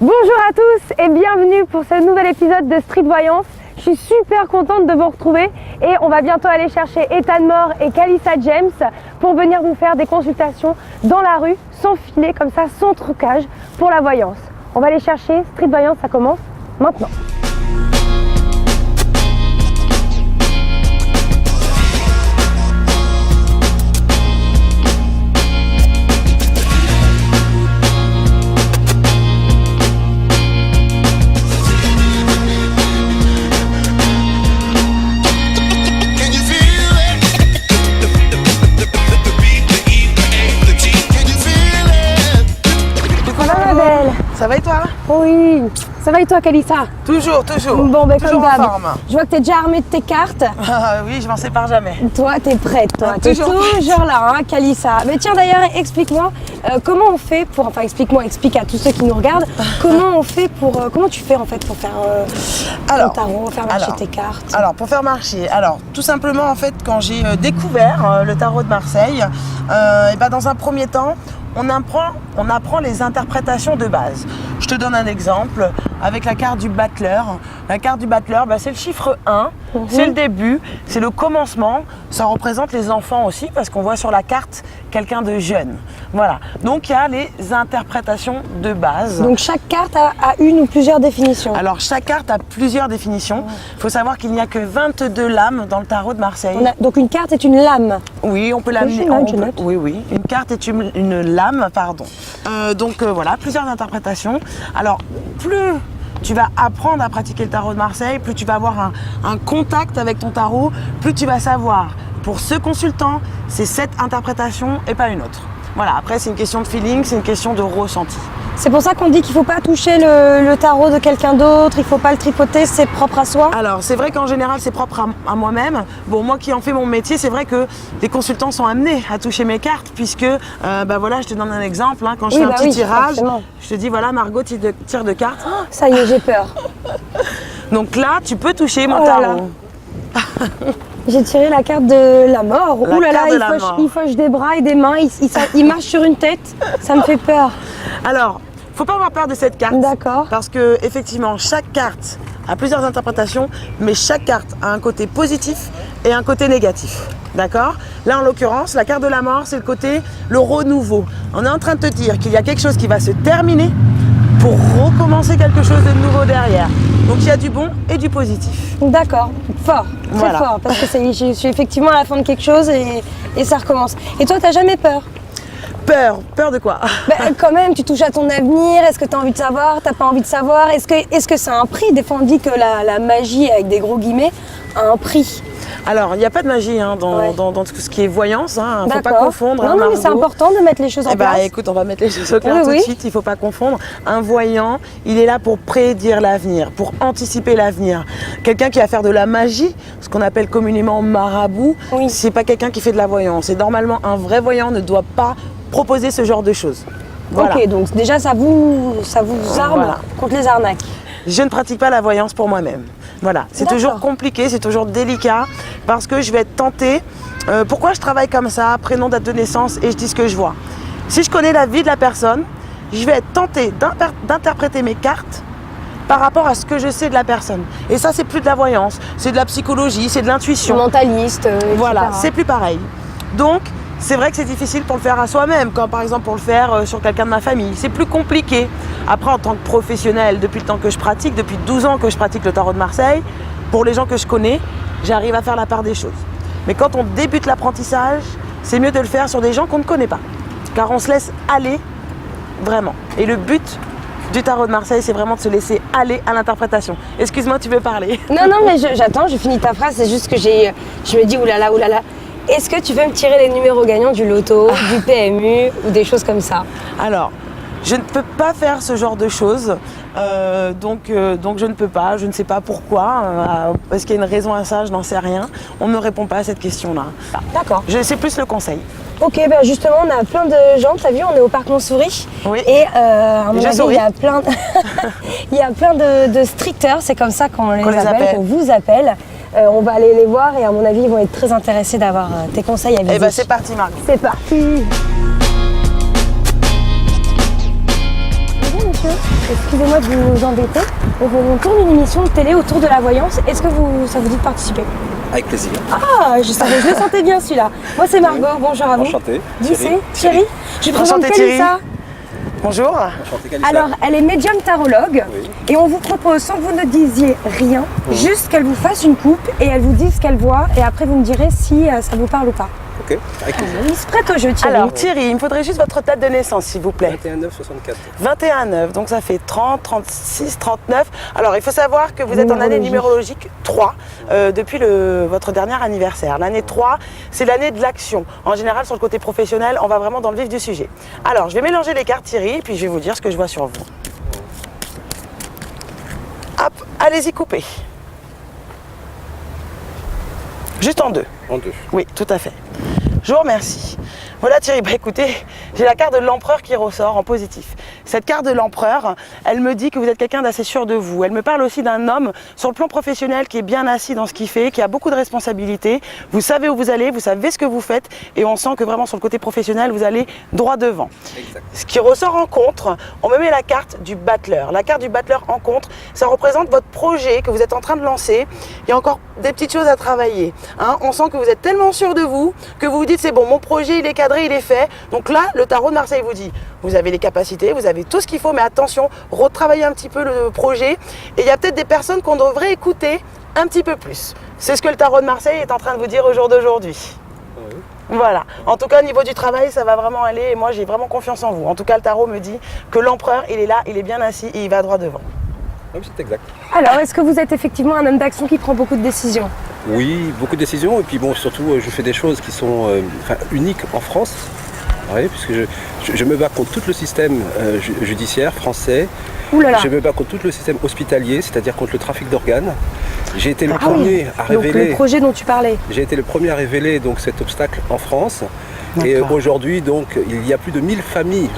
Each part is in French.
Bonjour à tous et bienvenue pour ce nouvel épisode de Street Voyance. Je suis super contente de vous retrouver et on va bientôt aller chercher Ethan Moore et Kalissa James pour venir vous faire des consultations dans la rue, sans filet, comme ça, sans trucage, pour la voyance. On va aller chercher Street Voyance, ça commence maintenant. Ça va et toi? Oui, ça va et toi Kalissa? Toujours. Bon, ben toujours comme en d'hab. forme. Je vois que t'es déjà armée de tes cartes. Oui, je m'en sépare jamais. Toi, t'es prête, toi. T'es Toujours toujours là, hein, Kalissa. Mais tiens, d'ailleurs, explique-moi comment on fait pour... Enfin, explique à tous ceux qui nous regardent, comment on fait pour... comment tu fais, en fait, pour faire ton tarot, faire marcher tes cartes? Alors, pour faire marcher, tout simplement, en fait, quand j'ai découvert le tarot de Marseille, et ben, dans un premier temps, on apprend les interprétations de base. Je te donne un exemple avec la carte du battleur. La carte du battleur, c'est le chiffre 1, c'est le début, c'est le commencement. Ça représente les enfants aussi parce qu'on voit sur la carte quelqu'un de jeune. Voilà, donc il y a les interprétations de base. Donc chaque carte a une ou plusieurs définitions. Alors chaque carte a plusieurs définitions. Il faut savoir qu'il n'y a que 22 lames dans le tarot de Marseille. Donc une carte est une lame. Oui, on peut l'amener. Oui, une carte est une lame, pardon. Voilà, plusieurs interprétations. Alors, plus tu vas apprendre à pratiquer le tarot de Marseille, plus tu vas avoir un contact avec ton tarot, plus tu vas savoir, pour ce consultant, c'est cette interprétation et pas une autre. Voilà, après c'est une question de feeling, c'est une question de ressenti. C'est pour ça qu'on dit qu'il ne faut pas toucher le tarot de quelqu'un d'autre, il ne faut pas le tripoter, c'est propre à soi. Alors c'est vrai qu'en général c'est propre à moi-même. Bon, moi qui en fais mon métier, c'est vrai que les consultants sont amenés à toucher mes cartes puisque, voilà, je te donne un exemple, hein, quand je fais un petit tirage, forcément. Je te dis voilà Margot, tire de cartes. Oh, ça y est, j'ai peur. Donc là, tu peux toucher mon tarot. J'ai tiré la carte de la mort. Ouh là là, il fauche des bras et des mains, il marche sur une tête, ça me fait peur. Alors, faut pas avoir peur de cette carte. D'accord. Parce que effectivement, chaque carte a plusieurs interprétations, mais chaque carte a un côté positif et un côté négatif. D'accord? Là, en l'occurrence, la carte de la mort, c'est le renouveau. On est en train de te dire qu'il y a quelque chose qui va se terminer pour recommencer quelque chose de nouveau derrière. Donc il y a du bon et du positif. D'accord, fort, très fort, parce que je suis effectivement à la fin de quelque chose et ça recommence. Et toi, t'as jamais peur? Peur de quoi? Quand même, tu touches à ton avenir, est-ce que tu as envie de savoir, t'as pas envie de savoir? Est-ce que ça a un prix? Des fois on dit que la magie, avec des gros guillemets, a un prix. Alors, il n'y a pas de magie dans tout ce qui est voyance, il ne faut pas confondre. Non, mais c'est important de mettre les choses en place. Écoute, on va mettre les choses au clair tout de suite, il ne faut pas confondre. Un voyant, il est là pour prédire l'avenir, pour anticiper l'avenir. Quelqu'un qui va faire de la magie, ce qu'on appelle communément marabout, c'est pas quelqu'un qui fait de la voyance. Et normalement, un vrai voyant ne doit pas proposer ce genre de choses. Voilà. Ok, donc déjà ça vous arme contre les arnaques. Je ne pratique pas la voyance pour moi-même. Voilà, c'est toujours compliqué, c'est toujours délicat parce que je vais être tentée. Pourquoi je travaille comme ça, prénom, date de naissance et je dis ce que je vois. Si je connais la vie de la personne, je vais être tentée d'interpréter mes cartes par rapport à ce que je sais de la personne. Et ça, c'est plus de la voyance, c'est de la psychologie, c'est de l'intuition. Mentaliste, voilà, c'est plus pareil. Donc, c'est vrai que c'est difficile pour le faire à soi-même, comme par exemple pour le faire sur quelqu'un de ma famille. C'est plus compliqué. Après, en tant que professionnel, depuis le temps que je pratique, depuis 12 ans que je pratique le tarot de Marseille, pour les gens que je connais, j'arrive à faire la part des choses. Mais quand on débute l'apprentissage, c'est mieux de le faire sur des gens qu'on ne connaît pas. Car on se laisse aller vraiment. Et le but du tarot de Marseille, c'est vraiment de se laisser aller à l'interprétation. Excuse-moi, tu veux parler? Non, mais j'attends, je finis ta phrase. C'est juste que je me dis oulala. Est-ce que tu veux me tirer les numéros gagnants du loto, du PMU ou des choses comme ça? Alors, je ne peux pas faire ce genre de choses, donc je ne peux pas, je ne sais pas pourquoi, est-ce qu'il y a une raison à ça, je n'en sais rien. On ne me répond pas à cette question-là. D'accord. C'est plus le conseil. Ok, justement, on a plein de gens, t'as vu, on est au parc Montsouris. Oui. Et à mon avis, il y a plein de streeters, c'est comme ça qu'on les appelle, qu'on vous appelle. On va aller les voir et à mon avis, ils vont être très intéressés d'avoir tes conseils à visiter. C'est parti, Marc. C'est parti. Bonjour, monsieur. excusez-moi de vous embêter. On tourne une émission de télé autour de la voyance. Est-ce que ça vous dit de participer? Avec plaisir. Ah, je le sentais bien celui-là. Moi c'est Margot, bonjour à vous. Enchanté. Thierry. Je présente Enchanté, Thierry. Kalissa. Bonjour. Enchanté, Kalissa. Alors, elle est médium tarologue et on vous propose, sans que vous ne disiez rien, juste qu'elle vous fasse une coupe et elle vous dise ce qu'elle voit et après vous me direz si ça vous parle ou pas. Ok, avec plaisir. Il se prête au jeu, Thierry. Alors Thierry, il me faudrait juste votre date de naissance s'il vous plaît. 21-9-64. 21-9, donc ça fait 30, 36, 39. Alors il faut savoir que vous êtes en année numérologique 3 depuis votre dernier anniversaire. L'année 3, c'est l'année de l'action. En général, sur le côté professionnel, on va vraiment dans le vif du sujet. Alors je vais mélanger les cartes Thierry, et puis je vais vous dire ce que je vois sur vous. Hop, allez-y couper. Juste en deux. En deux. Oui, tout à fait. Je vous remercie. Voilà Thierry, écoutez, j'ai la carte de l'empereur qui ressort en positif. Cette carte de l'empereur, elle me dit que vous êtes quelqu'un d'assez sûr de vous. Elle me parle aussi d'un homme sur le plan professionnel qui est bien assis dans ce qu'il fait, qui a beaucoup de responsabilités. Vous savez où vous allez, vous savez ce que vous faites et on sent que vraiment sur le côté professionnel, vous allez droit devant. Exact. Ce qui ressort en contre, on me met la carte du battleur. La carte du battleur en contre, ça représente votre projet que vous êtes en train de lancer. Il y a encore des petites choses à travailler. Hein. On sent que vous êtes tellement sûr de vous que vous vous dites c'est bon, mon projet il est cadré, il est fait. Donc là, le tarot de Marseille vous dit, vous avez les capacités, vous avez tout ce qu'il faut, mais attention, retravaillez un petit peu le projet. Et il y a peut-être des personnes qu'on devrait écouter un petit peu plus. C'est ce que le tarot de Marseille est en train de vous dire au jour d'aujourd'hui. Oui. Voilà. En tout cas, au niveau du travail, ça va vraiment aller. Et moi, j'ai vraiment confiance en vous. En tout cas, le tarot me dit que l'empereur, il est là, il est bien assis et il va droit devant. Oui, c'est exact. Alors, est-ce que vous êtes effectivement un homme d'action qui prend beaucoup de décisions? Oui, beaucoup de décisions. Et puis bon, surtout, je fais des choses qui sont uniques en France. Oui, puisque je me bats contre tout le système judiciaire français. Ouh là là. Je me bats contre tout le système hospitalier, c'est-à-dire contre le trafic d'organes. J'ai été le Ah oui. premier à Donc révéler. le projet dont tu parlais. J'ai été le premier à révéler donc cet obstacle en France. Et aujourd'hui, donc, il y a plus de 1000 familles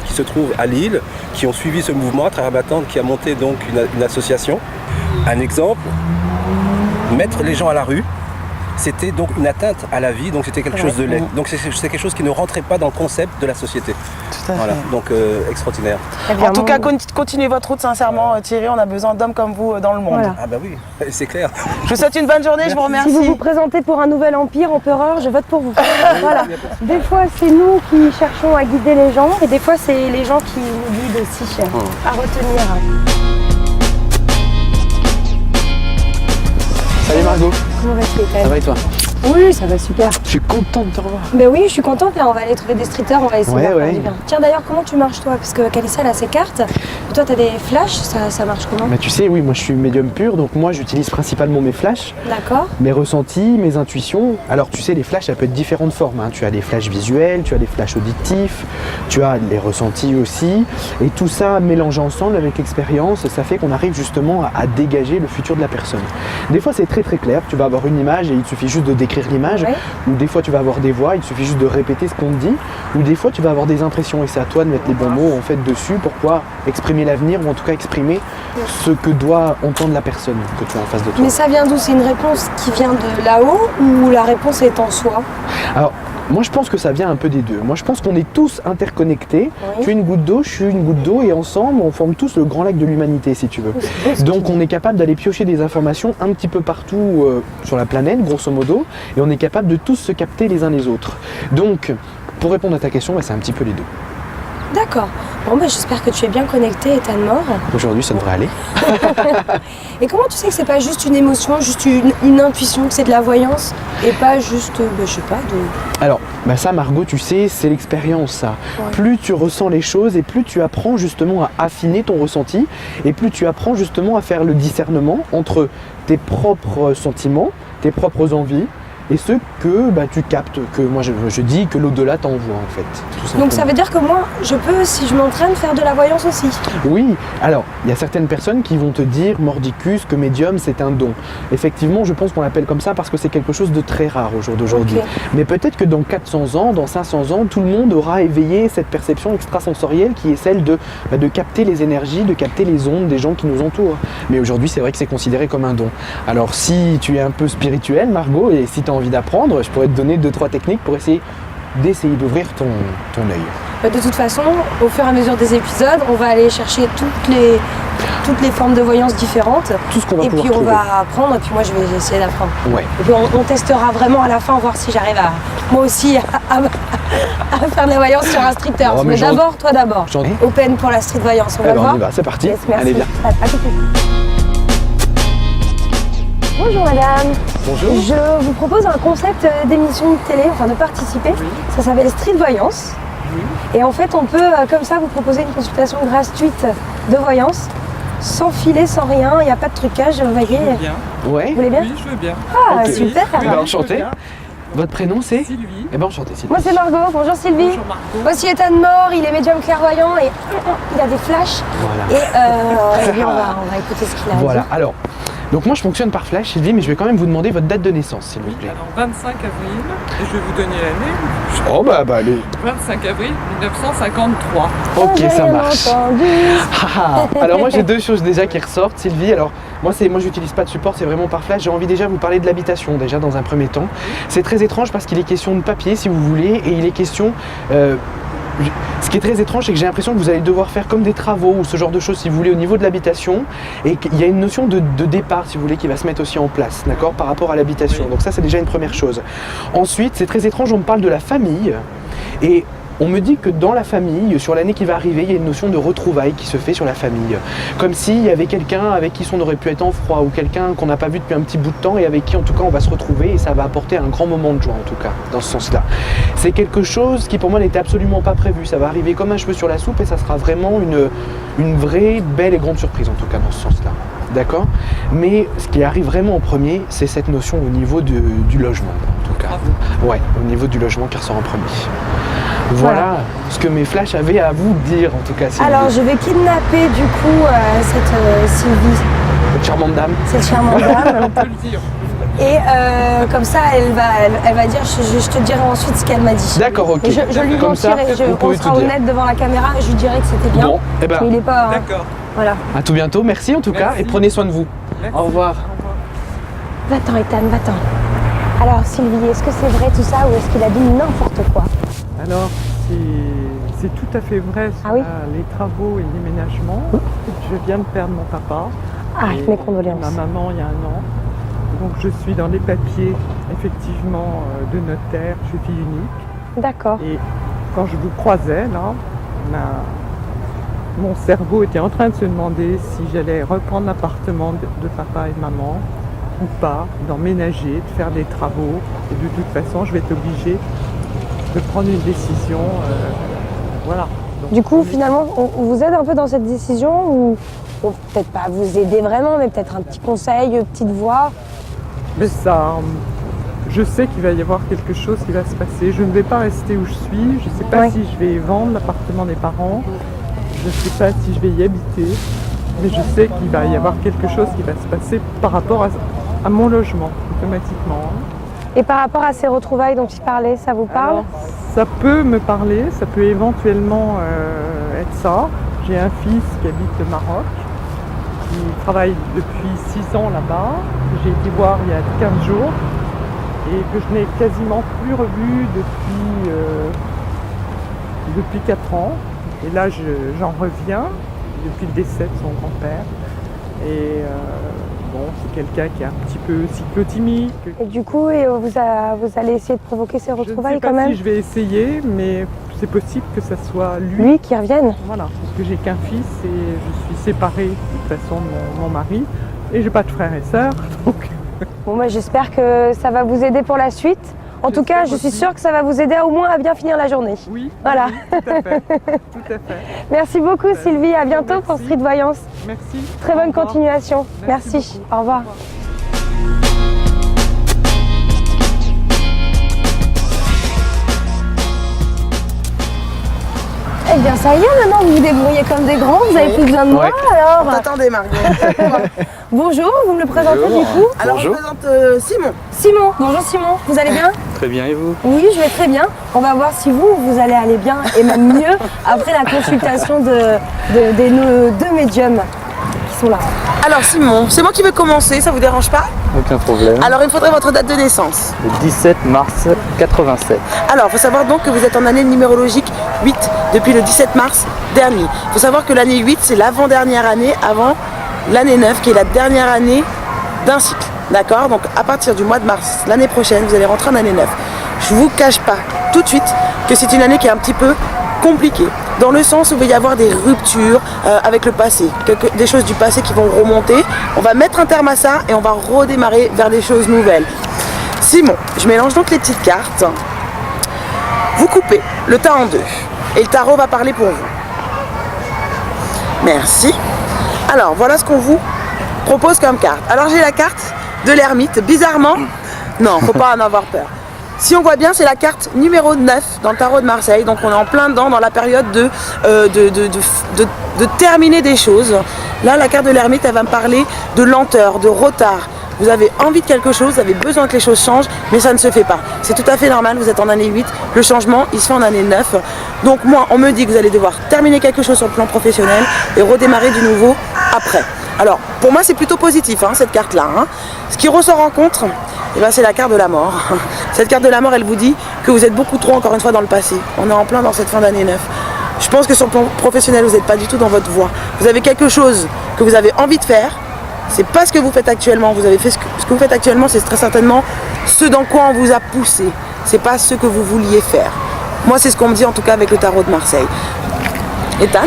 qui se trouvent à Lille, qui ont suivi ce mouvement à travers ma tante qui a monté donc une association. Un exemple, mettre les gens à la rue, c'était donc une atteinte à la vie, donc c'était quelque chose de laid. Donc c'est quelque chose qui ne rentrait pas dans le concept de la société. Tout à Voilà, fait. donc extraordinaire. Eh bien, En tout cas, continuez votre route, sincèrement, Thierry. On a besoin d'hommes comme vous dans le monde. Voilà. Ah bah oui, c'est clair. Je vous souhaite une bonne journée, je vous remercie. Si vous vous présentez pour un nouvel empire empereur, je vote pour vous. Voilà. Des fois, c'est nous qui cherchons à guider les gens et des fois, c'est les gens qui nous guident aussi à retenir. Salut Margot, Comment vas-tu, ça va et toi? Oui, ça va super. Je suis content de te revoir. Ben oui, je suis contente. Là, on va aller trouver des streeters, on va essayer Ouais, de faire ouais. du bien. Tiens, d'ailleurs, comment tu marches toi? Parce que Kalissa, elle a ses cartes. Et toi, tu as des flashs, ça marche comment? Bah, tu sais, oui, moi je suis médium pur, donc moi j'utilise principalement mes flashs, D'accord. mes ressentis, mes intuitions. Alors tu sais, les flashs, ça peut être différentes formes. Hein. Tu as des flashs visuels, tu as des flashs auditifs, tu as les ressentis aussi. Et tout ça mélangé ensemble avec l'expérience, ça fait qu'on arrive justement à dégager le futur de la personne. Des fois, c'est très très clair. Tu vas avoir une image et il suffit juste de décrire l'image. Ouais. Ou des fois, tu vas avoir des voix, il suffit juste de répéter ce qu'on te dit. Ou des fois, tu vas avoir des impressions et c'est à toi de mettre les bons mots en fait dessus pour pouvoir exprimer l'avenir ou en tout cas exprimer ce que doit entendre la personne que tu as en face de toi. Mais ça vient d'où? C'est une réponse qui vient de là-haut ou la réponse est en soi? Alors, moi je pense que ça vient un peu des deux. Moi je pense qu'on est tous interconnectés. Oui. Tu es une goutte d'eau, je suis une goutte d'eau et ensemble on forme tous le grand lac de l'humanité si tu veux. Donc on est capable d'aller piocher des informations un petit peu partout sur la planète grosso modo et on est capable de tous se capter les uns les autres. Donc pour répondre à ta question, bah, c'est un petit peu les deux. D'accord. Bon, bah, j'espère que tu es bien connecté, état de mort. Aujourd'hui ça devrait aller. Et comment tu sais que c'est pas juste une émotion, juste une intuition, que c'est de la voyance et pas juste, bah, je sais pas, de... Alors, bah ça Margot, tu sais, c'est l'expérience ça. Ouais. Plus tu ressens les choses et plus tu apprends justement à affiner ton ressenti et plus tu apprends justement à faire le discernement entre tes propres sentiments, tes propres envies et ceux que bah, tu captes, que moi je dis que l'au-delà t'envoie en fait. tout simplement. Donc ça veut dire que moi, je peux, si je m'entraîne, faire de la voyance aussi. Oui, alors il y a certaines personnes qui vont te dire mordicus que médium c'est un don. Effectivement, je pense qu'on l'appelle comme ça parce que c'est quelque chose de très rare au jour d'aujourd'hui. Ok. Mais peut-être que dans 400 ans, dans 500 ans, tout le monde aura éveillé cette perception extrasensorielle qui est celle de capter les énergies, de capter les ondes des gens qui nous entourent. Mais aujourd'hui, c'est vrai que c'est considéré comme un don. Alors si tu es un peu spirituel, Margot, et si tu as envie d'apprendre, je pourrais te donner 2-3 techniques pour essayer d'ouvrir ton œil. de toute façon, au fur et à mesure des épisodes, on va aller chercher toutes les formes de voyance différentes. Tout ce qu'on va et pouvoir puis on trouver. va apprendre, et puis moi je vais essayer d'apprendre. Ouais. Et puis on testera vraiment à la fin, voir si j'arrive à moi aussi à faire de la voyance sur un street turf. Oh, mais mais d'abord, toi d'abord. J'en ai. Open pour la street voyance, on va Alors le voir. on y va, c'est parti. Yes, merci. Allez, viens. À tout de suite. Bonjour madame. Bonjour. Je vous propose un concept d'émission de télé, enfin de participer. Ça s'appelle Street Voyance. Et en fait, on peut comme ça vous proposer une consultation gratuite de voyance, sans filet, sans rien, il n'y a pas de trucage, vous voyez. Bien. Ouais. Vous voulez bien? Oui, je veux bien. Ah, Ok. super. Eh ben, enchanté. Votre prénom c'est? Sylvie. Eh ben enchanté Sylvie. Moi c'est Margot, bonjour Sylvie. Bonjour Marco. Voici Ethan Moore, il est médium clairvoyant et il a des flashs. Voilà. Et bien, on va écouter ce qu'il a à Voilà, dire. alors, donc moi je fonctionne par flash Sylvie, mais je vais quand même vous demander votre date de naissance s'il vous plaît. Alors 25 avril, et je vais vous donner l'année. Oh bah allez. 25 avril 1953. Ok, J'ai ça rien marche. entendu. Alors moi j'ai deux choses déjà qui ressortent Sylvie. Alors moi j'utilise pas de support, c'est vraiment par flash. J'ai envie déjà de vous parler de l'habitation déjà dans un premier temps. C'est très étrange parce qu'il est question de papier si vous voulez, et il est question ce qui est très étrange, c'est que j'ai l'impression que vous allez devoir faire comme des travaux ou ce genre de choses, si vous voulez, au niveau de l'habitation, et qu'il y a une notion de départ, si vous voulez, qui va se mettre aussi en place, d'accord, par rapport à l'habitation. Oui. Donc ça, c'est déjà une première chose. Ensuite, c'est très étrange, on me parle de la famille, et on me dit que dans la famille, sur l'année qui va arriver, il y a une notion de retrouvailles qui se fait sur la famille. Comme s'il y avait quelqu'un avec qui on aurait pu être en froid, ou quelqu'un qu'on n'a pas vu depuis un petit bout de temps et avec qui en tout cas on va se retrouver, et ça va apporter un grand moment de joie en tout cas, dans ce sens-là. C'est quelque chose qui pour moi n'était absolument pas prévu. Ça va arriver comme un cheveu sur la soupe et ça sera vraiment une vraie belle et grande surprise en tout cas dans ce sens-là. D'accord? Mais ce qui arrive vraiment en premier, c'est cette notion au niveau du logement en tout cas. Bravo. Ouais, au niveau du logement qui ressort en premier. Voilà ce que mes flashs avaient à vous dire en tout cas. Sylvie. Alors je vais kidnapper du coup cette Sylvie, Cette charmante dame. cette charmante dame. On peut le dire. Et comme ça, elle va dire, je te dirai ensuite ce qu'elle m'a dit. D'accord, ok. Et je lui Comme ça, mentirai, on peut on tout sera dire. honnête devant la caméra et je lui dirai que c'était bien. Bon, eh ben, Mais il est pas. D'accord. Voilà. à tout bientôt. Merci en tout cas Merci. et prenez soin de vous. Merci. Au revoir. Au revoir. Va-t'en, Ethan, va-t'en. Alors Sylvie, est-ce que c'est vrai tout ça ou est-ce qu'il a dit n'importe quoi? Alors, c'est tout à fait vrai sur Ah oui les travaux et l'aménagement. Je viens de perdre mon papa. Ah, et mes condoléances. ma maman il y a 1 an. Donc je suis dans les papiers, effectivement, de notaire. Je suis fille unique. D'accord. Et quand je vous croisais, là, mon cerveau était en train de se demander si j'allais reprendre l'appartement de papa et de maman ou pas, d'emménager, de faire des travaux. Et de toute façon, je vais être obligée de prendre une décision. Voilà. Donc, Du coup, on est- finalement, on vous aide un peu dans cette décision ou peut-être pas vous aider vraiment, mais peut-être un petit conseil, une petite voix. Mais ça, je sais qu'il va y avoir quelque chose qui va se passer. Je ne vais pas rester où je suis. Je ne sais pas Ouais. si je vais vendre l'appartement des parents. Je ne sais pas si je vais y habiter. Mais je sais qu'il va y avoir quelque chose qui va se passer par rapport à mon logement, automatiquement. Et par rapport à ces retrouvailles dont il parlait, ça vous parle? Alors, ça peut me parler, ça peut éventuellement être ça. J'ai un fils qui habite le Maroc, qui travaille depuis 6 ans là-bas. J'ai été voir il y a 15 jours et que je n'ai quasiment plus revu depuis 4 ans. Et là, j'en reviens depuis le décès de son grand-père. Et bon, c'est quelqu'un qui est un petit peu cyclotimique. Et du coup, vous allez essayer de provoquer ces Je ne retrouvailles sais quand pas même? si je vais essayer, mais c'est possible que ça soit lui. Lui qui revienne? Voilà, parce que j'ai qu'un fils et je suis séparée de toute façon de mon mari. Et j'ai pas de frères et sœurs, donc Bon, moi j'espère que ça va vous aider pour la suite. En tout cas, je suis aussi. sûre que ça va vous aider au moins à bien finir la journée. oui, Voilà. oui, tout à fait. Tout à fait. Merci beaucoup Sylvie, à bientôt pour Merci. Street Voyance. Merci. Très Au bonne revoir. continuation. Merci Merci. beaucoup. Au revoir. Eh bien ça y est, maintenant vous vous débrouillez comme des grands, vous avez plus besoin de moi Ouais. alors. Attendez, Margot. Bonjour, vous me le présentez du coup? Alors, Bonjour. je présente Simon. Simon, bonjour Simon, vous allez bien? Très bien, et vous? Oui, je vais très bien. On va voir si vous allez aller bien et même mieux après la consultation des nos deux médiums qui sont là. Alors Simon, c'est moi qui vais commencer, ça vous dérange pas? Aucun problème. Alors il me faudrait votre date de naissance. Le 17 mars 87. Alors il faut savoir donc que vous êtes en année numérologique 8 depuis le 17 mars dernier. Il faut savoir que l'année 8 c'est l'avant-dernière année avant l'année 9 qui est la dernière année d'un cycle. D'accord? Donc à partir du mois de mars l'année prochaine vous allez rentrer en année 9. Je vous cache pas tout de suite que c'est une année qui est un petit peu compliquée. Dans le sens où il va y avoir des ruptures avec le passé, des choses du passé qui vont remonter. On va mettre un terme à ça et on va redémarrer vers des choses nouvelles. Simon, je mélange donc les petites cartes. Vous coupez le tas en deux et le tarot va parler pour vous. Merci. Alors voilà ce qu'on vous propose comme carte. Alors j'ai la carte de l'ermite. Bizarrement, non, faut pas en avoir peur. Si on voit bien, c'est la carte numéro 9 dans le tarot de Marseille. Donc on est en plein dedans dans la période de terminer des choses. Là, la carte de l'ermite, elle va me parler de lenteur, de retard. Vous avez envie de quelque chose, vous avez besoin que les choses changent, mais ça ne se fait pas. C'est tout à fait normal, vous êtes en année 8, le changement, il se fait en année 9. Donc moi, on me dit que vous allez devoir terminer quelque chose sur le plan professionnel et redémarrer du nouveau après. Alors, pour moi, c'est plutôt positif, hein, cette carte-là. Hein. Ce qui ressort en contre, eh ben, c'est la carte de la mort. Cette carte de la mort, elle vous dit que vous êtes beaucoup trop, encore une fois, dans le passé. On est en plein dans cette fin d'année 9. Je pense que sur le plan professionnel, vous n'êtes pas du tout dans votre voie. Vous avez quelque chose que vous avez envie de faire. C'est pas ce que vous faites actuellement. Vous avez fait ce que vous faites actuellement, c'est très certainement ce dans quoi on vous a poussé. C'est pas ce que vous vouliez faire. Moi, c'est ce qu'on me dit en tout cas avec le tarot de Marseille. Ethan ?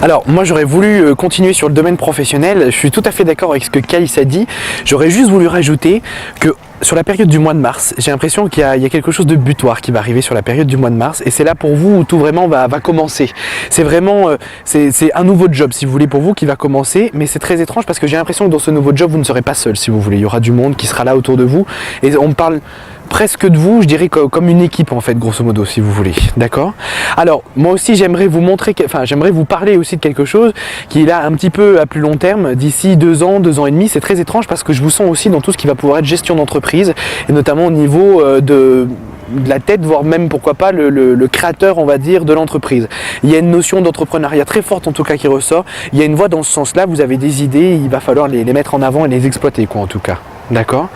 Alors moi j'aurais voulu continuer sur le domaine professionnel, je suis tout à fait d'accord avec ce que Calice a dit, j'aurais juste voulu rajouter que sur la période du mois de mars, j'ai l'impression qu'il y a quelque chose de butoir qui va arriver sur la période du mois de mars et c'est là pour vous où tout vraiment va commencer. C'est vraiment, c'est un nouveau job si vous voulez pour vous qui va commencer, mais c'est très étrange parce que j'ai l'impression que dans ce nouveau job vous ne serez pas seul si vous voulez, il y aura du monde qui sera là autour de vous et on parle presque de vous, je dirais comme une équipe en fait, grosso modo, si vous voulez, d'accord? Alors, moi aussi, j'aimerais vous montrer, j'aimerais vous parler aussi de quelque chose qui est là un petit peu à plus long terme, d'ici 2 ans, 2 ans et demi. C'est très étrange parce que je vous sens aussi dans tout ce qui va pouvoir être gestion d'entreprise et notamment au niveau de la tête, voire même pourquoi pas le créateur, on va dire, de l'entreprise. Il y a une notion d'entrepreneuriat très forte en tout cas qui ressort. Il y a une voie dans ce sens-là, vous avez des idées, il va falloir les mettre en avant et les exploiter, quoi, en tout cas. D'accord.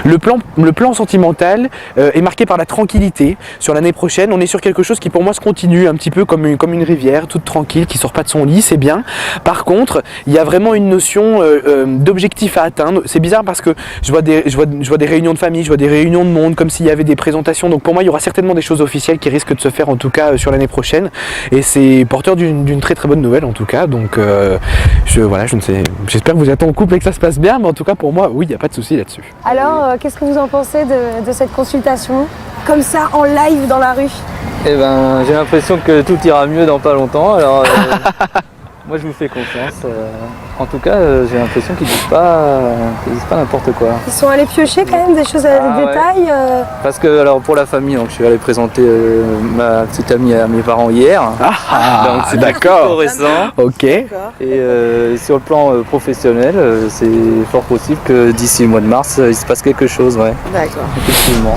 Le plan sentimental est marqué par la tranquillité. Sur l'année prochaine, on est sur quelque chose qui pour moi se continue un petit peu comme une rivière, toute tranquille, qui sort pas de son lit, c'est bien. Par contre, il y a vraiment une notion d'objectif à atteindre. C'est bizarre parce que je vois des réunions de famille, je vois des réunions de monde, comme s'il y avait des présentations. Donc pour moi, il y aura certainement des choses officielles qui risquent de se faire en tout cas sur l'année prochaine. Et c'est porteur d'une très très bonne nouvelle en tout cas. Donc voilà, je ne sais. J'espère que vous êtes en couple et que ça se passe bien, mais en tout cas pour moi, oui, il n'y a pas de souci là-dessus. Alors, qu'est-ce que vous en pensez de cette consultation, comme ça, en live dans la rue? Eh ben, j'ai l'impression que tout ira mieux dans pas longtemps. Alors, moi, je vous fais confiance. En tout cas, j'ai l'impression qu'ils disent pas n'importe quoi. Ils sont allés piocher quand même des choses, des détails. Parce que, alors, pour la famille, donc, je suis allé présenter ma petite amie à mes parents hier. Donc, c'est d'accord. Récent. Ok. Et sur le plan professionnel, c'est fort possible que d'ici le mois de mars, il se passe quelque chose, ouais. D'accord. Effectivement.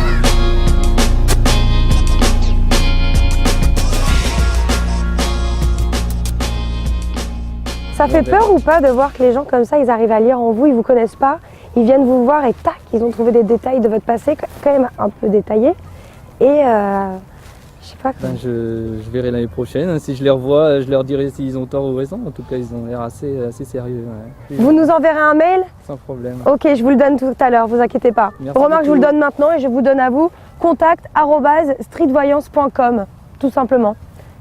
Ça fait peur ou pas de voir que les gens comme ça, ils arrivent à lire en vous, ils vous connaissent pas, ils viennent vous voir et tac, ils ont trouvé des détails de votre passé quand même un peu détaillés. Et je sais pas. Ben, je verrai l'année prochaine. Si je les revois, je leur dirai s'ils ont tort ou raison. En tout cas, ils ont l'air assez sérieux. Ouais. Vous nous enverrez un mail? Sans problème. Ok, je vous le donne tout à l'heure, vous inquiétez pas. Merci Remarque, je vous le beaucoup. donne maintenant et je vous donne à vous contact@streetvoyance.com, tout simplement.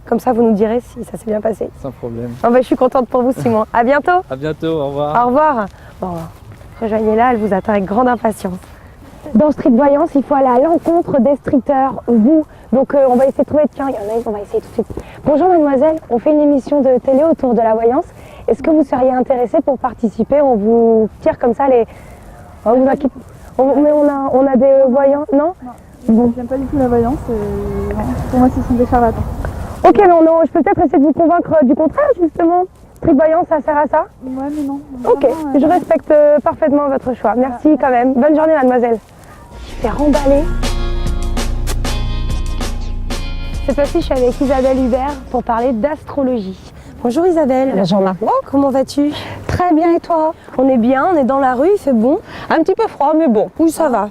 Comme ça, vous nous direz si ça s'est bien passé. Sans problème. Oh, bah, je suis contente pour vous, Simon. À bientôt. À bientôt, au revoir. Au revoir. Bon, rejoignez-la, elle vous attend avec grande impatience. Dans Street Voyance, il faut aller à l'encontre des streeters, vous. Donc on va essayer de trouver, tiens, il y en a une, on va essayer tout de suite. Bonjour mademoiselle, on fait une émission de télé autour de la voyance. Est-ce que vous seriez intéressée pour participer? On vous tire comme ça les... Oh, vous inquiétez. Mais on a des voyants, non? Bon. J'aime pas du tout la voyance, pour moi ce sont des charlatans. Ok, non, je peux peut-être essayer de vous convaincre du contraire justement. Street Voyance, ça sert à ça? Ouais, mais non. Ok, je respecte parfaitement votre choix. Merci quand même. Bonne journée mademoiselle. Je vais remballer. Cette fois-ci, je suis avec Isabelle Hubert pour parler d'astrologie. Bonjour Isabelle. Bonjour Margot. Comment vas-tu? Très Très bien, et toi? On est bien, on est dans la rue, il fait bon. Un petit peu froid, mais bon. Oui, ça va.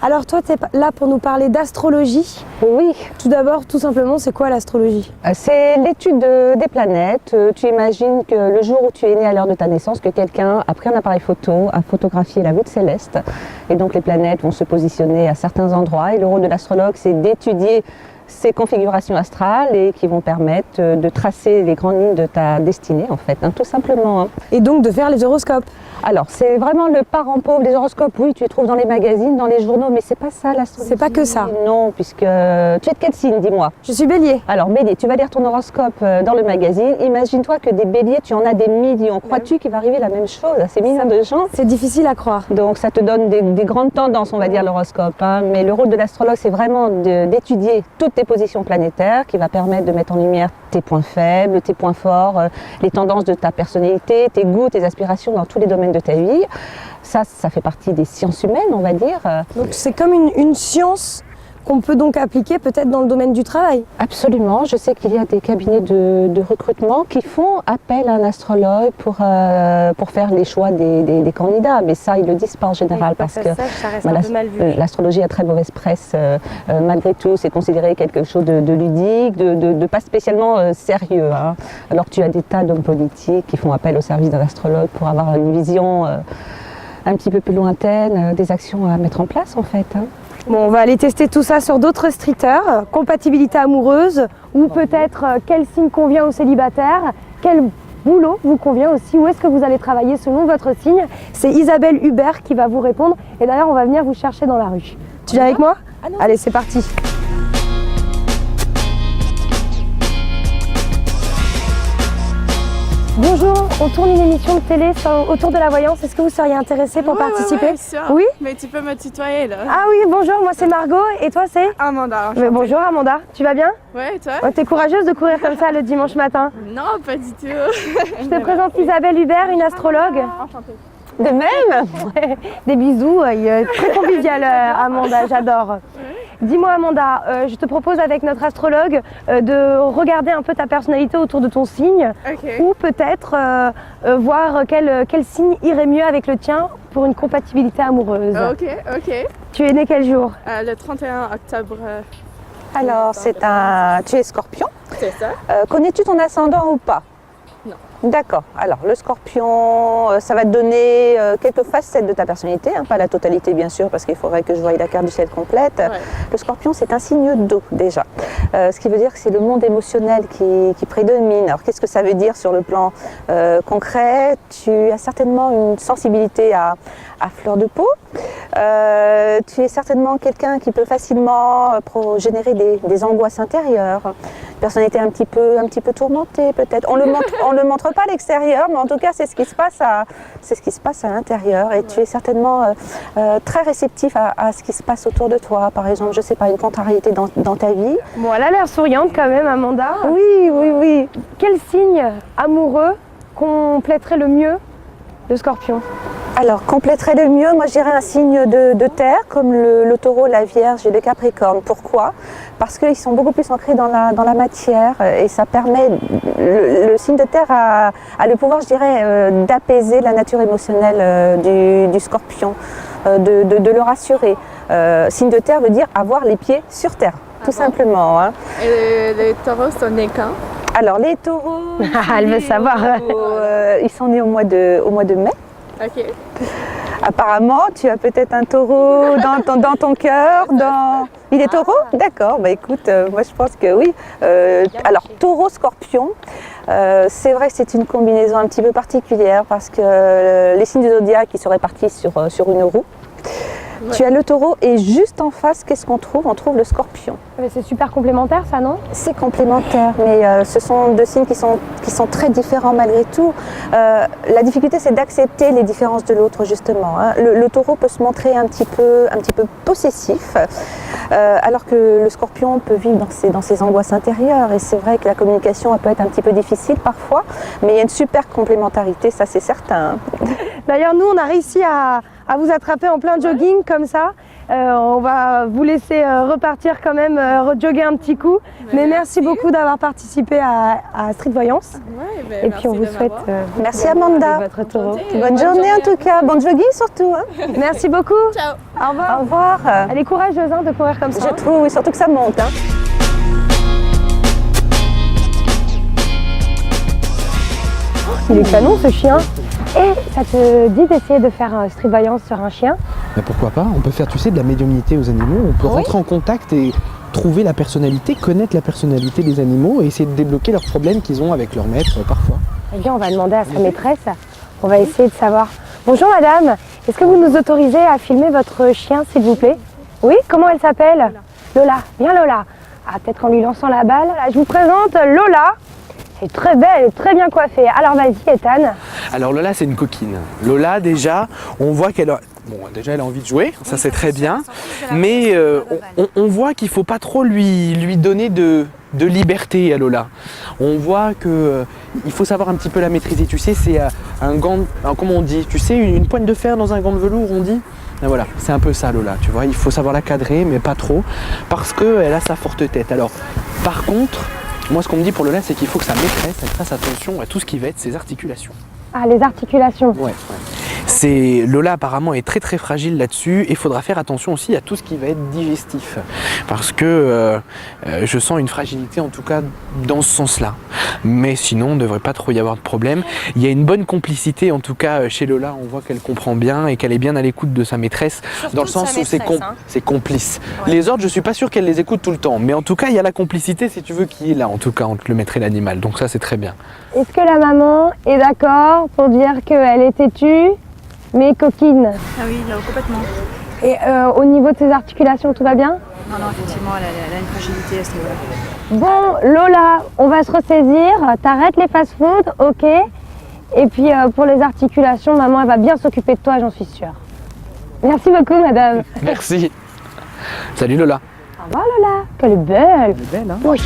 Alors toi, tu es là pour nous parler d'astrologie. Oui, Tout d'abord, tout simplement, c'est quoi l'astrologie? c'est l'étude des planètes. Tu imagines que le jour où tu es né à l'heure de ta naissance, que quelqu'un a pris un appareil photo, a photographié la voûte céleste, et donc les planètes vont se positionner à certains endroits, et le rôle de l'astrologue, c'est d'étudier ces configurations astrales et qui vont permettre de tracer les grandes lignes de ta destinée, en fait, tout simplement. Et donc de faire les horoscopes. Alors, c'est vraiment le parent pauvre des horoscopes. Oui, tu les trouves dans les magazines, dans les journaux, mais c'est pas ça l'astrologie. C'est pas que ça. Non, puisque tu es de quel signe, dis-moi? Je suis bélier. Alors, bélier, tu vas lire ton horoscope dans le magazine. Imagine-toi que des béliers, tu en as des millions. Crois-tu qu'il va arriver la même chose à ces millions de gens? C'est difficile à croire. Donc, ça te donne des grandes tendances, on va dire, l'horoscope. Mais le rôle de l'astrologue, c'est vraiment d'étudier toutes tes positions planétaires qui va permettre de mettre en lumière tes points faibles, tes points forts, les tendances de ta personnalité, tes goûts, tes aspirations dans tous les domaines de ta vie. Ça fait partie des sciences humaines, on va dire. Donc c'est comme une science qu'on peut donc appliquer peut-être dans le domaine du travail. Absolument. Je sais qu'il y a des cabinets de recrutement qui font appel à un astrologue pour faire les choix des candidats. Mais ça, ils ne le disent pas en général parce que ça reste un peu mal vu. l'astrologie a très mauvaise presse. Malgré tout, c'est considéré quelque chose de ludique, de pas spécialement sérieux. Alors que tu as des tas d'hommes politiques qui font appel au service d'un astrologue pour avoir une vision un petit peu plus lointaine des actions à mettre en place, en fait. Bon, on va aller tester tout ça sur d'autres streeters, compatibilité amoureuse, ou peut-être quel signe convient aux célibataires, quel boulot vous convient aussi, où est-ce que vous allez travailler selon votre signe. C'est Isabelle Hubert qui va vous répondre, et d'ailleurs on va venir vous chercher dans la rue. Tu viens avec moi? Allez, c'est parti. Bonjour, on tourne une émission de télé autour de la voyance. Est-ce que vous seriez intéressé pour participer? Ouais, sûr. Oui. Mais tu peux me tutoyer là. Ah oui, bonjour, moi c'est Margot et toi c'est? Amanda. Mais bonjour Amanda, tu vas bien? Ouais, et toi? Oh, t'es courageuse de courir comme ça le dimanche matin. Non, pas du tout. Je te présente Isabelle Hubert, une astrologue. Enchantée. De même. Ouais, des bisous, très convivial Amanda, j'adore. Dis-moi Amanda, je te propose avec notre astrologue de regarder un peu ta personnalité autour de ton signe, Ok. ou peut-être voir quel signe irait mieux avec le tien pour une compatibilité amoureuse. Ok. Tu es né quel jour? Le 31 octobre. Alors, tu es scorpion. C'est ça? Connais-tu ton ascendant ou pas? Non. D'accord. Alors, le scorpion, ça va te donner quelques facettes de ta personnalité, pas la totalité bien sûr, parce qu'il faudrait que je voie la carte du ciel complète. Ouais. Le scorpion, c'est un signe d'eau déjà. Ce qui veut dire que c'est le monde émotionnel qui prédomine. Alors, qu'est-ce que ça veut dire sur le plan concret? Tu as certainement une sensibilité à fleur de peau. Tu es certainement quelqu'un qui peut facilement générer des angoisses intérieures. Personnalité un petit peu tourmentée peut-être. On le montre pas à l'extérieur, mais en tout cas c'est ce qui se passe à l'intérieur. Et tu es certainement très réceptif à ce qui se passe autour de toi. Par exemple, je sais pas, une contrariété dans ta vie. Bon, elle a l'air souriante quand même Amanda. Oui. Quel signe amoureux compléterait le mieux le scorpion? Alors, compléterait le mieux, moi je dirais un signe de terre, comme le taureau, la vierge et le capricorne. Pourquoi? Parce qu'ils sont beaucoup plus ancrés dans la matière et ça permet, le signe de terre a le pouvoir, je dirais, d'apaiser la nature émotionnelle du scorpion, de le rassurer. Signe de terre veut dire avoir les pieds sur terre, tout simplement. Et les taureaux sont nés quand? Alors, les taureaux, Elle veut savoir. ils sont nés au mois de mai. Ok. Apparemment, tu as peut-être un taureau dans ton cœur. Il est taureau? D'accord, écoute, moi je pense que oui. Alors, taureau-scorpion, c'est vrai que c'est une combinaison un petit peu particulière parce que les signes du zodiaque qui sont répartis sur une roue. Ouais. Tu as le taureau et juste en face, qu'est-ce qu'on trouve? On trouve le scorpion. Mais c'est super complémentaire ça, non? C'est complémentaire, mais ce sont deux signes qui sont très différents malgré tout. La difficulté, c'est d'accepter les différences de l'autre, justement. Le taureau peut se montrer un petit peu possessif, alors que le scorpion peut vivre dans ses angoisses intérieures. Et c'est vrai que la communication elle peut être un petit peu difficile parfois, mais il y a une super complémentarité, ça c'est certain. D'ailleurs, nous, on a réussi à vous attraper en plein jogging comme ça. On va vous laisser repartir quand même, jogger un petit coup. Mais merci beaucoup d'avoir participé à Street Voyance. Ouais, Et puis on vous souhaite Merci Amanda. votre taureau. Bonne journée en tout cas, bonne jogging surtout. Hein. Merci beaucoup. Ciao. Au revoir. Au revoir. Elle est courageuse de courir comme ça. Je trouve, oui, surtout que ça monte. Hein. Il est canon ce chien. Et ça te dit d'essayer de faire un Street Voyance sur un chien? Mais pourquoi pas? On peut faire, tu sais, de la médiumnité aux animaux. On peut rentrer en contact et trouver la personnalité, connaître la personnalité des animaux et essayer de débloquer leurs problèmes qu'ils ont avec leur maître parfois. Eh bien, on va demander à sa maîtresse. On va essayer de savoir. Bonjour madame, est-ce que vous nous autorisez à filmer votre chien s'il vous plaît? Oui, comment elle s'appelle? Lola. Bien Lola. Ah, peut-être en lui lançant la balle. Là, je vous présente Lola. Elle est très belle, elle est très bien coiffée. Alors vas-y Ethan. Alors Lola, c'est une coquine. Lola, déjà, on voit qu'elle a... Bon, déjà, elle a envie de jouer, ça c'est très bien. Mais on voit qu'il ne faut pas trop lui donner de liberté à Lola. On voit qu'il faut savoir un petit peu la maîtriser. Tu sais, c'est un gant, comment on dit? Tu sais, une pointe de fer dans un gant de velours, on dit? Et voilà, c'est un peu ça Lola, tu vois. Il faut savoir la cadrer, mais pas trop, parce qu'elle a sa forte tête. Alors, par contre, moi ce qu'on me dit pour Lola, c'est qu'il faut que sa maîtresse, elle fasse attention à tout ce qui va être ses articulations. Ah, les articulations. Ouais. Lola apparemment est très très fragile là-dessus et il faudra faire attention aussi à tout ce qui va être digestif parce que je sens une fragilité en tout cas dans ce sens-là. Mais sinon, il ne devrait pas trop y avoir de problème. Il y a une bonne complicité en tout cas chez Lola, on voit qu'elle comprend bien et qu'elle est bien à l'écoute de sa maîtresse. Surtout dans le sens où c'est complice. Ouais. Les ordres, je suis pas sûr qu'elle les écoute tout le temps, mais en tout cas, il y a la complicité si tu veux qui est là en tout cas entre le maître et l'animal. Donc ça, c'est très bien. Est-ce que la maman est d'accord pour dire qu'elle est têtue mais coquine? Ah oui, non, complètement. Et au niveau de ses articulations, tout va bien? Non, effectivement, elle a une fragilité à ce niveau-là. Bon, Lola, on va se ressaisir. T'arrêtes les fast-food, ok? Et puis pour les articulations, maman, elle va bien s'occuper de toi, j'en suis sûre. Merci beaucoup, madame. Merci. Salut Lola. Au revoir, Lola. Qu'elle est belle. Elle est belle, hein? Oui.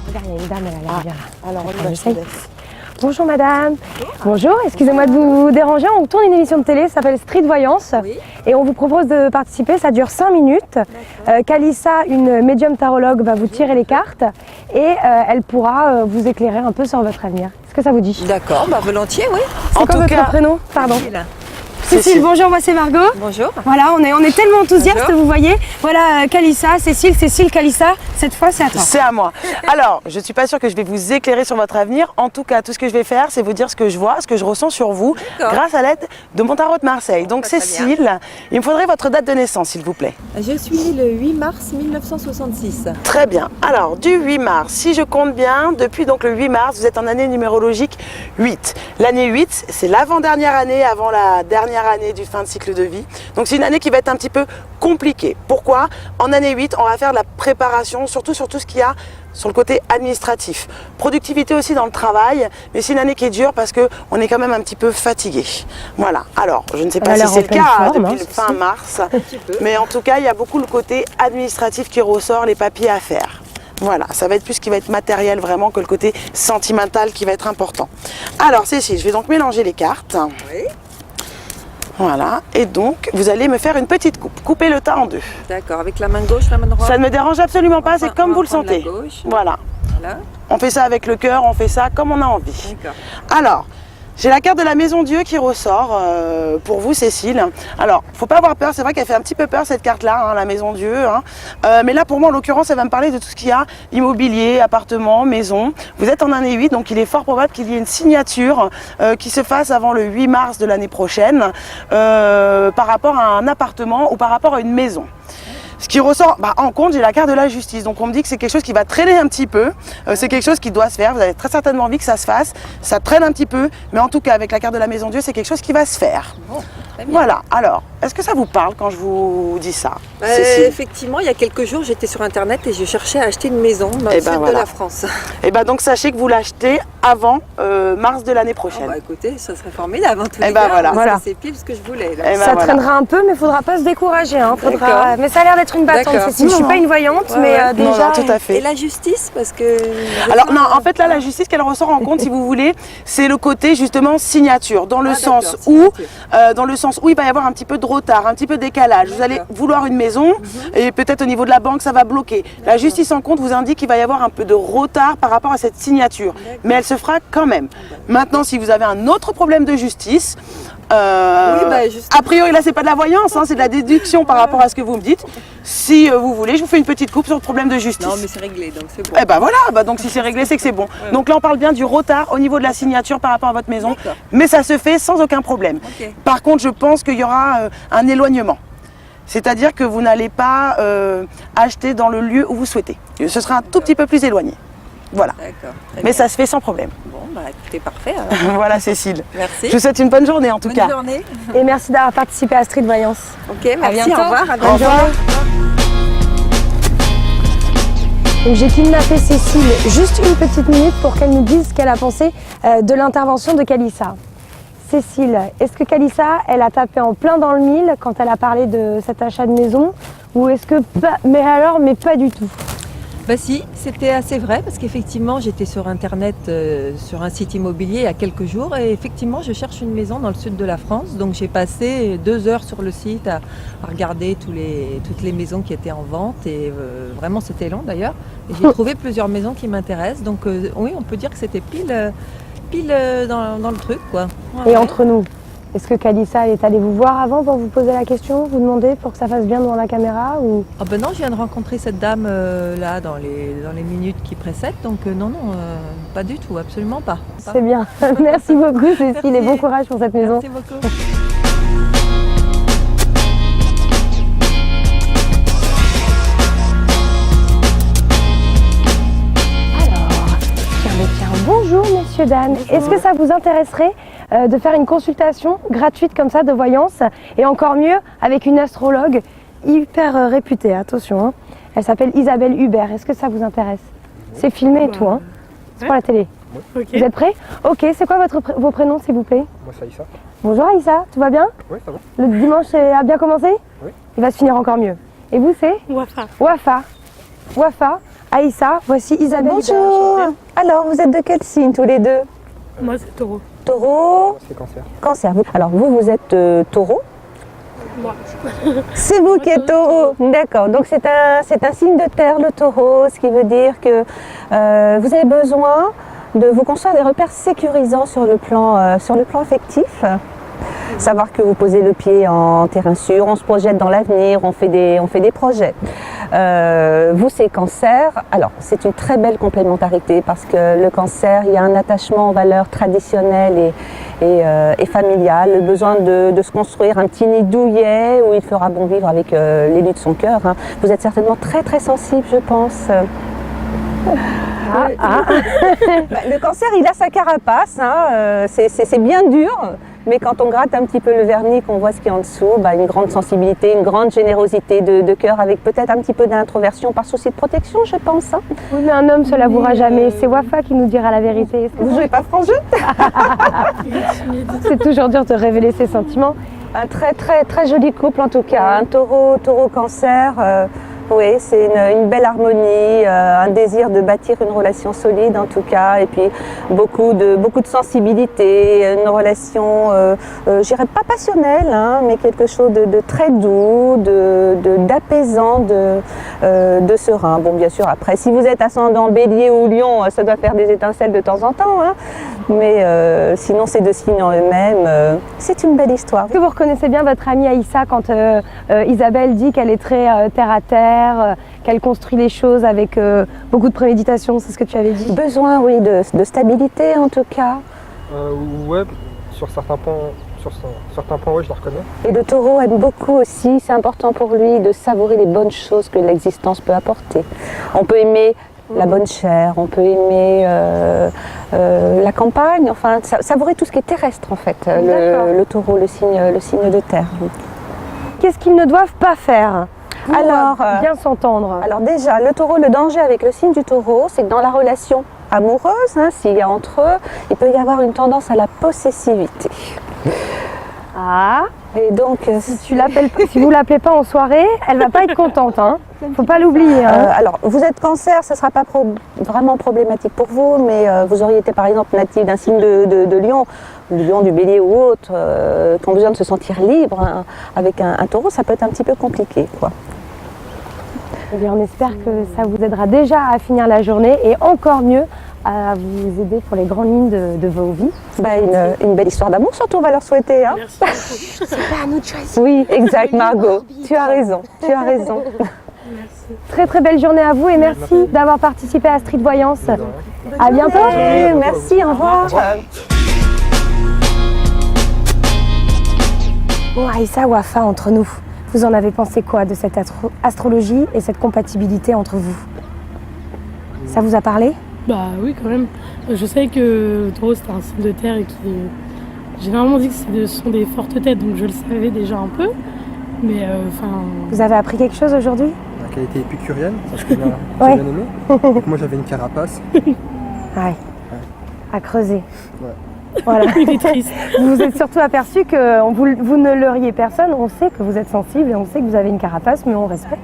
Regarde, il y a une dame, elle a l'air bien là. Alors, on y va. Bonjour madame. Bonjour, excusez-moi de vous déranger. On tourne une émission de télé, ça s'appelle Street Voyance. Oui. Et on vous propose de participer, ça dure 5 minutes. Kalissa, une médium tarologue, va vous tirer les cartes et elle pourra vous éclairer un peu sur votre avenir. Est-ce que ça vous dit? D'accord, volontiers, oui. C'est quoi votre prénom? Pardon. Cécile, bonjour, moi c'est Margot. Bonjour. Voilà, on est tellement enthousiastes, Bonjour. vous voyez. Voilà, Kalissa, Cécile, Kalissa, cette fois c'est à toi. C'est à moi. Alors, je ne suis pas sûre que je vais vous éclairer sur votre avenir. En tout cas, tout ce que je vais faire, c'est vous dire ce que je vois, ce que je ressens sur vous, grâce à l'aide de mon tarot de Marseille. Donc Cécile, il me faudrait votre date de naissance, s'il vous plaît. Je suis née le 8 mars 1966. Très bien. Alors, du 8 mars, si je compte bien, depuis donc le 8 mars, vous êtes en année numérologique 8. L'année 8, c'est l'avant-dernière année avant la dernière année du fin de cycle de vie. Donc c'est une année qui va être un petit peu compliquée. Pourquoi? En année 8, on va faire de la préparation, surtout sur tout ce qu'il y a sur le côté administratif. Productivité aussi dans le travail, mais c'est une année qui est dure parce qu'on est quand même un petit peu fatigué. Voilà. Alors, je ne sais pas si c'est le cas depuis le fin mars, mais en tout cas, il y a beaucoup le côté administratif qui ressort, les papiers à faire. Voilà, ça va être plus ce qui va être matériel vraiment que le côté sentimental qui va être important. Alors Cécile, je vais donc mélanger les cartes. Oui. Voilà, et donc vous allez me faire une petite coupe. Coupez le tas en deux. D'accord, avec la main gauche, la main droite. Ça ne me dérange absolument pas, c'est comme vous le sentez. Voilà. On fait ça avec le cœur, on fait ça comme on a envie. D'accord. Alors, j'ai la carte de la Maison Dieu qui ressort pour vous, Cécile. Alors, faut pas avoir peur, c'est vrai qu'elle fait un petit peu peur cette carte-là, la Maison Dieu. Mais là, pour moi, en l'occurrence, elle va me parler de tout ce qu'il y a, immobilier, appartement, maison. Vous êtes en année 8, donc il est fort probable qu'il y ait une signature qui se fasse avant le 8 mars de l'année prochaine par rapport à un appartement ou par rapport à une maison. Ce qui ressort en compte, j'ai la carte de la justice. Donc on me dit que c'est quelque chose qui va traîner un petit peu. C'est quelque chose qui doit se faire. Vous avez très certainement envie que ça se fasse. Ça traîne un petit peu. Mais en tout cas, avec la carte de la Maison Dieu, c'est quelque chose qui va se faire. Bon, voilà. Alors, Est-ce que ça vous parle quand je vous dis ça, Cécile? Effectivement, il y a quelques jours, j'étais sur Internet et je cherchais à acheter une maison dans le Eh ben sud voilà. de la France. Et ben donc sachez que vous l'achetez avant mars de l'année prochaine. Écoutez, ça serait formidable en tous Eh les ben cas. voilà. Voilà. C'est pile ce que je voulais. Là. Eh ben Ça voilà. traînera un peu, mais il faudra pas se décourager. Hein. D'accord. Mais ça a l'air d'être une battante, D'accord. Cécile. Je suis pas une voyante, Ouais, mais ouais. Non, déjà. non, tout à fait. Et la justice, parce que... Alors non, en fait là la justice qu'elle ressort en compte si vous voulez, c'est le côté justement signature, dans le sens où il va y avoir un petit peu de retard, un petit peu de décalage. Vous allez vouloir une maison et peut-être au niveau de la banque ça va bloquer. La justice en compte vous indique qu'il va y avoir un peu de retard par rapport à cette signature, mais elle se fera quand même. Maintenant si vous avez un autre problème de justice, a priori là c'est pas de la voyance, hein, c'est de la déduction par rapport à ce que vous me dites. Si vous voulez, je vous fais une petite coupe sur le problème de justice. Non mais c'est réglé, donc c'est bon. Eh ben voilà, donc si c'est réglé, c'est que c'est bon. Donc là, on parle bien du retard au niveau de la signature par rapport à votre maison, mais ça se fait sans aucun problème. Par contre, je pense qu'il y aura un éloignement. C'est-à-dire que vous n'allez pas acheter dans le lieu où vous souhaitez. Ce sera un tout petit peu plus éloigné. Voilà. Mais ça se fait sans problème. Bon, bah écoutez, parfait. Alors. Voilà, Cécile. Merci. Je vous souhaite une bonne journée en tout cas. Bonne journée. Et merci d'avoir participé à Street Voyance. Ok, merci, bientôt. au revoir. À Bonne bientôt. journée. Donc j'ai kidnappé Cécile juste une petite minute pour qu'elle nous dise ce qu'elle a pensé de l'intervention de Kalissa. Cécile, est-ce que Kalissa, elle a tapé en plein dans le mille quand elle a parlé de cet achat de maison, ou est-ce que pas, mais pas du tout? Bah si, c'était assez vrai parce qu'effectivement j'étais sur internet, sur un site immobilier il y a quelques jours et effectivement je cherche une maison dans le sud de la France. Donc j'ai passé 2 heures sur le site à regarder toutes les maisons qui étaient en vente et vraiment c'était long d'ailleurs. Et j'ai trouvé plusieurs maisons qui m'intéressent. Donc oui, on peut dire que c'était pile dans le truc quoi. Et Ouais. entre nous, est-ce que Kalissa est allée vous voir avant pour vous poser la question, vous demander pour que ça fasse bien devant la caméra ou... Ah ben non, je viens de rencontrer cette dame là dans les minutes qui précèdent, donc non, pas du tout, absolument pas. C'est bien. Merci beaucoup Cécile. Merci. Et bon courage pour cette maison. Merci beaucoup. Tiens, bonjour Monsieur Dan. Est-ce que ça vous intéresserait de faire une consultation gratuite comme ça de voyance, et encore mieux avec une astrologue hyper réputée, attention, hein. Elle s'appelle Isabelle Hubert. Est-ce que ça vous intéresse? C'est filmé et tout, hein. C'est pour la télé. Ok. Vous êtes prêts? Ok, c'est quoi vos prénoms s'il vous plaît? Moi c'est Aïssa. Bonjour Aïssa, tout va bien? Oui, ça va. Le dimanche a bien commencé? Oui. Il va se finir encore mieux. Et vous c'est? Wafa. Wafa, Aïssa, voici Isabelle Hubert. Bonjour. Alors, vous êtes de quel signe tous les deux? Moi, c'est taureau. Taureau, C'est cancer. cancer. Alors, vous êtes taureau? Moi. C'est vous qui êtes taureau. D'accord. Donc, c'est un signe de terre, le taureau, ce qui veut dire que vous avez besoin de vous construire des repères sécurisants sur le plan affectif. Savoir que vous posez le pied en terrain sûr, on se projette dans l'avenir, on fait des projets. Vous, c'est cancer. Alors, c'est une très belle complémentarité parce que le cancer, il y a un attachement aux valeurs traditionnelles et familiales, le besoin de se construire un petit nid douillet où il fera bon vivre avec l'élu de son cœur. Hein. Vous êtes certainement très très sensible, je pense. Le cancer, il a sa carapace, hein, c'est bien dur, mais quand on gratte un petit peu le vernis, qu'on voit ce qu'il y a en dessous, une grande sensibilité, une grande générosité de cœur, avec peut-être un petit peu d'introversion par souci de protection, je pense. Hein. Oui, mais un homme se l'avouera jamais. C'est Wafa qui nous dira la vérité. Vous jouez pas franc jeu? C'est toujours dur de révéler ses sentiments. Un très très très joli couple en tout cas, un taureau cancer. Oui, c'est une belle harmonie, un désir de bâtir une relation solide en tout cas, et puis beaucoup de sensibilité, une relation, je dirais pas passionnelle, hein, mais quelque chose de très doux, d'apaisant, de serein. Bon, bien sûr, après, si vous êtes ascendant Bélier ou Lion, ça doit faire des étincelles de temps en temps, hein, mais sinon ces deux signes en eux-mêmes, c'est une belle histoire. Est-ce que vous reconnaissez bien votre amie Aïssa quand Isabelle dit qu'elle est très terre à terre, qu'elle construit les choses avec beaucoup de préméditation, c'est ce que tu avais dit? Besoin, oui, de stabilité en tout cas. Ouais, sur certains points, ouais, je la reconnais. Et le taureau aime beaucoup aussi, c'est important pour lui de savourer les bonnes choses que l'existence peut apporter. On peut aimer la bonne chair, on peut aimer la campagne, enfin savourer tout ce qui est terrestre en fait, le taureau, le signe de terre. qu'est-ce qu'ils ne doivent pas faire pour bien s'entendre? Alors déjà, le taureau, le danger avec le signe du taureau, c'est que dans la relation amoureuse, s'il y a entre eux, il peut y avoir une tendance à la possessivité. Ah. Et donc, si vous l'appelez pas en soirée, elle va pas être contente, hein. Faut pas l'oublier. Hein. Alors, vous êtes Cancer, ça sera pas vraiment problématique pour vous, mais vous auriez été par exemple natif d'un signe de Lion, du Lion, du Bélier ou autre, qui ont besoin de se sentir libre, hein, avec un taureau, ça peut être un petit peu compliqué, quoi. Eh bien, on espère que ça vous aidera déjà à finir la journée et encore mieux à vous aider pour les grandes lignes de vos vies. Une belle histoire d'amour surtout, on va leur souhaiter. Hein. Merci beaucoup. C'est pas à nous de choisir. Oui, exact Margot, tu as raison, tu as raison. Merci. Très très belle journée à vous et merci d'avoir participé à Street Voyance. À bientôt. Merci, au revoir. Bon, Aïssa, Wafa, entre nous, vous en avez pensé quoi de cette astrologie et cette compatibilité entre vous? Ça vous a parlé? Bah oui, quand même. Je sais que le taureau c'était un signe de terre et qui généralement dit que ce sont des fortes têtes, donc je le savais déjà un peu. Mais Vous avez appris quelque chose aujourd'hui? La qualité épicurienne, parce que j'ai bien aimé. Donc moi j'avais une carapace. Ouais. À creuser. Ouais. Voilà. Il est triste. Vous vous êtes surtout aperçu que vous ne leurriez personne. On sait que vous êtes sensible et on sait que vous avez une carapace, mais on respecte.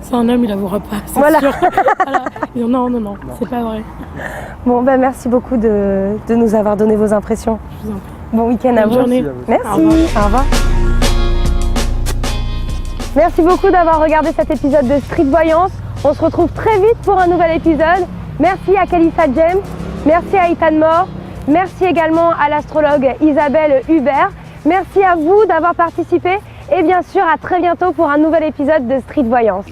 C'est un homme, il avouera pas, c'est voilà. sûr. Voilà. Non, c'est pas vrai. Bon, merci beaucoup de nous avoir donné vos impressions. Je vous en prie. Bon week-end à vous. Journée. Merci. Au revoir. Merci beaucoup d'avoir regardé cet épisode de Street Voyance. On se retrouve très vite pour un nouvel épisode. Merci à Kalissa James. Merci à Ethan Moore. Merci également à l'astrologue Isabelle Hubert. Merci à vous d'avoir participé. Et bien sûr, à très bientôt pour un nouvel épisode de Street Voyance.